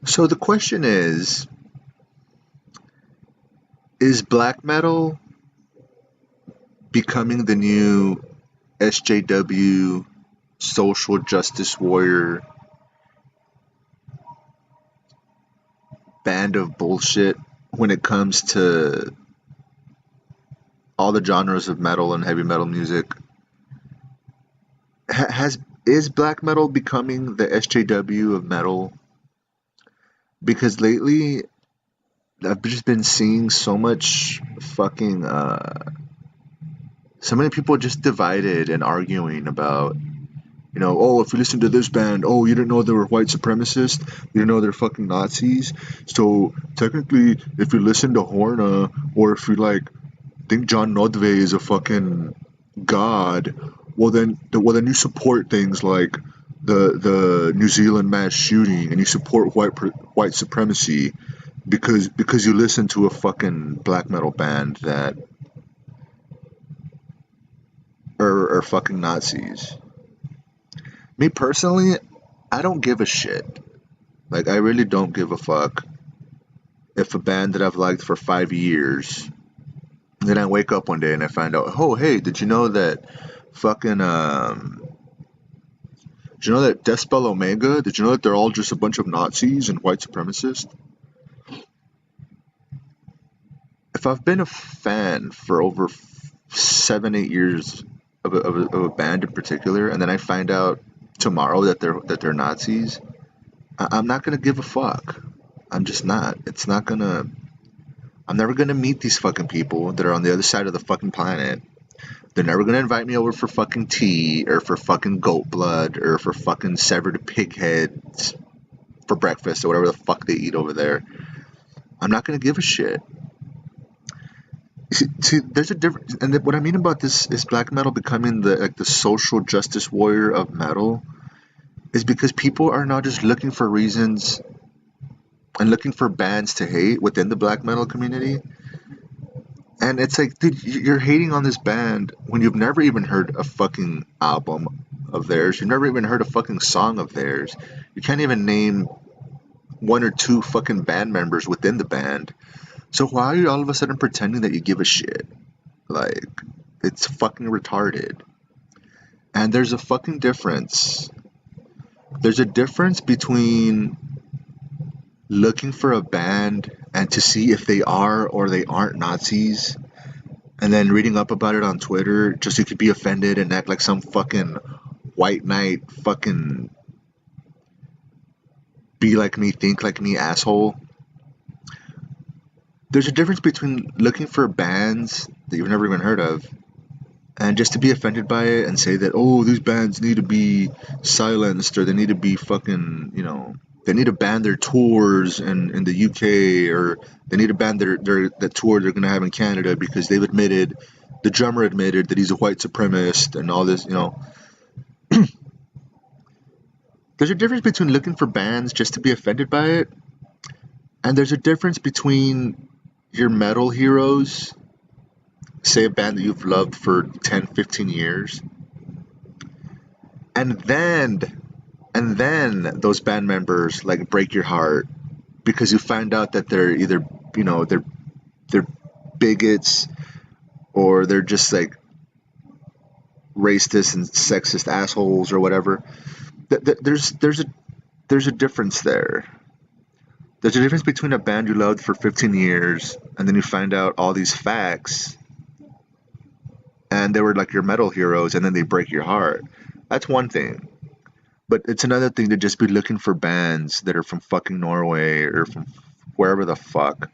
So the question is black metal becoming the new SJW social justice warrior band of bullshit when it comes to all the genres of metal and heavy metal music? Is black metal becoming the SJW of metal? Because lately I've just been seeing so much fucking so many people just divided and arguing about, oh, if you listen to this band, oh, you didn't know they were white supremacists, you didn't know they're fucking Nazis. So technically, if you listen to Horna, or if you think John Nodve is a fucking god, well then you support things like the New Zealand mass shooting, and you support white supremacy because you listen to a fucking black metal band that are fucking Nazis. Me personally, I don't give a shit. I really don't give a fuck if a band that I've liked for 5 years, then I wake up one day and I find out, oh, hey, did you know that fucking, did you know that Deathspell Omega, did you know that they're all just a bunch of Nazis and white supremacists? If I've been a fan for over 7-8 years of a band in particular, and then I find out tomorrow that they're Nazis, I'm not gonna give a fuck. I'm just not. I'm never gonna meet these fucking people that are on the other side of the fucking planet. They're never gonna invite me over for fucking tea, or for fucking goat blood, or for fucking severed pig heads for breakfast, or whatever the fuck they eat over there. I'm not gonna give a shit. See, there's a difference, and what I mean about this is black metal becoming the social justice warrior of metal, is because people are now just looking for reasons and looking for bands to hate within the black metal community. And it's like, dude, you're hating on this band when you've never even heard a fucking album of theirs. You've never even heard a fucking song of theirs. You can't even name one or two fucking band members within the band. So why are you all of a sudden pretending that you give a shit? It's fucking retarded. And there's a fucking difference. There's a difference between looking for a band and to see if they are or they aren't Nazis, and then reading up about it on Twitter just so you could be offended and act like some fucking white knight fucking be like me, think like me asshole. There's a difference between looking for bands that you've never even heard of and just to be offended by it and say that, oh, these bands need to be silenced, or they need to be fucking, they need to ban their tours in the UK, or they need to ban the tour they're going to have in Canada because the drummer admitted that he's a white supremacist and all this, There's a difference between looking for bands just to be offended by it, and there's a difference between your metal heroes, say a band that you've loved for 10, 15 years, and then those band members break your heart because you find out that they're either, they're bigots, or they're just racist and sexist assholes or whatever. There's a difference there. There's a difference between a band you loved for 15 years and then you find out all these facts and they were your metal heroes, and then they break your heart. That's one thing. But it's another thing to just be looking for bands that are from fucking Norway or from wherever the fuck,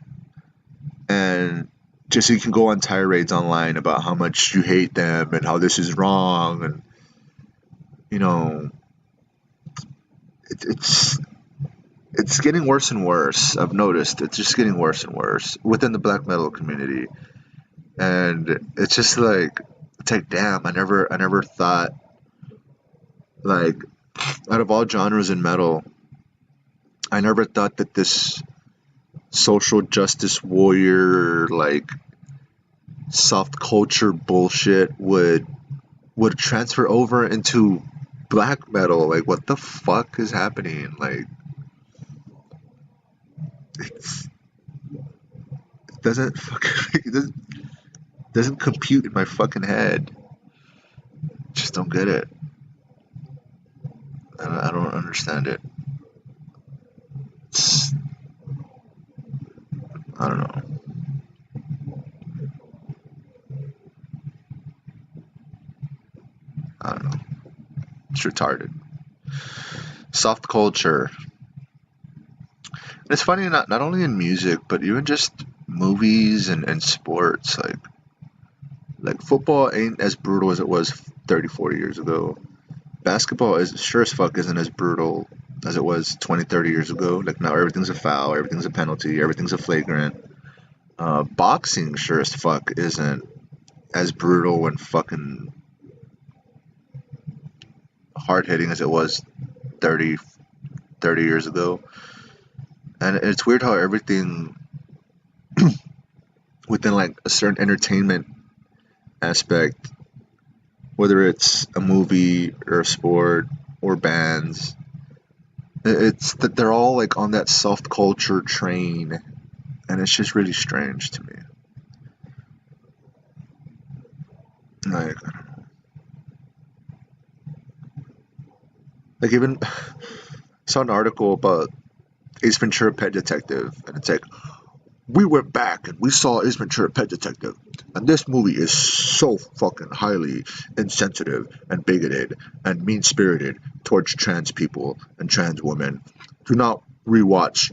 and just so you can go on tirades online about how much you hate them and how this is wrong, and it's getting worse and worse. I've noticed it's just getting worse and worse within the black metal community, and it's just damn, I never thought, out of all genres in metal, I never thought that this social justice warrior soft culture bullshit would transfer over into black metal. What the fuck is happening? It's, it doesn't fucking doesn't compute in my fucking head. Just don't get it. I don't understand it. It's, I don't know. I don't know. It's retarded. Soft culture. It's funny, not only in music, but even just movies and sports. Like football ain't as brutal as it was 30, 40 years ago. Basketball is sure as fuck isn't as brutal as it was 20, 30 years ago. Like now everything's a foul, everything's a penalty, everything's a flagrant. Boxing sure as fuck isn't as brutal and fucking hard hitting as it was 30, 30 years ago. And it's weird how everything within like a certain entertainment aspect, whether it's a movie or a sport or bands, it's that they're all like on that soft culture train, and it's just really strange to me. Like, I don't know. Like even saw an article about Ace Ventura: Pet Detective, and it's like we went back and we saw Ace Ventura: Pet Detective, and this movie is so fucking highly insensitive and bigoted and mean-spirited towards trans people and trans women. Do not rewatch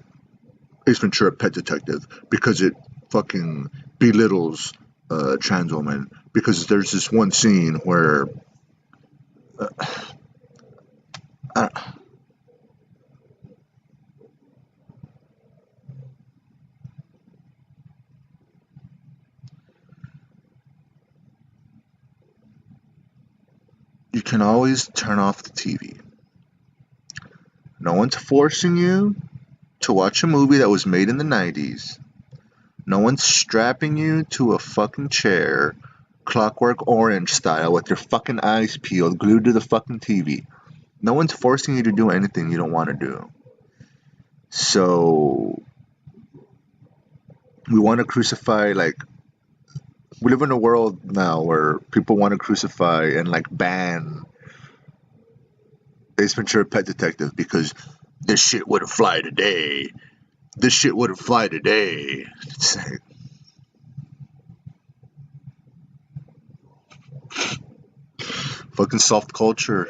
Ace Ventura: Pet Detective because it fucking belittles trans women. Because there's this one scene where uh, I, you can always turn off the TV. No one's forcing you to watch a movie that was made in the 90s. No one's strapping you to a fucking chair, Clockwork Orange style, with your fucking eyes peeled, glued to the fucking TV. No one's forcing you to do anything you don't want to do. So, we want to crucify, like, we live in a world now where people want to crucify and, like, ban Ace Ventura: Pet Detective because this shit wouldn't fly today. This shit wouldn't fly today. It's like, fucking soft culture.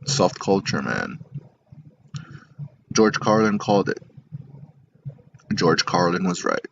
Soft culture, man. George Carlin called it. George Carlin was right.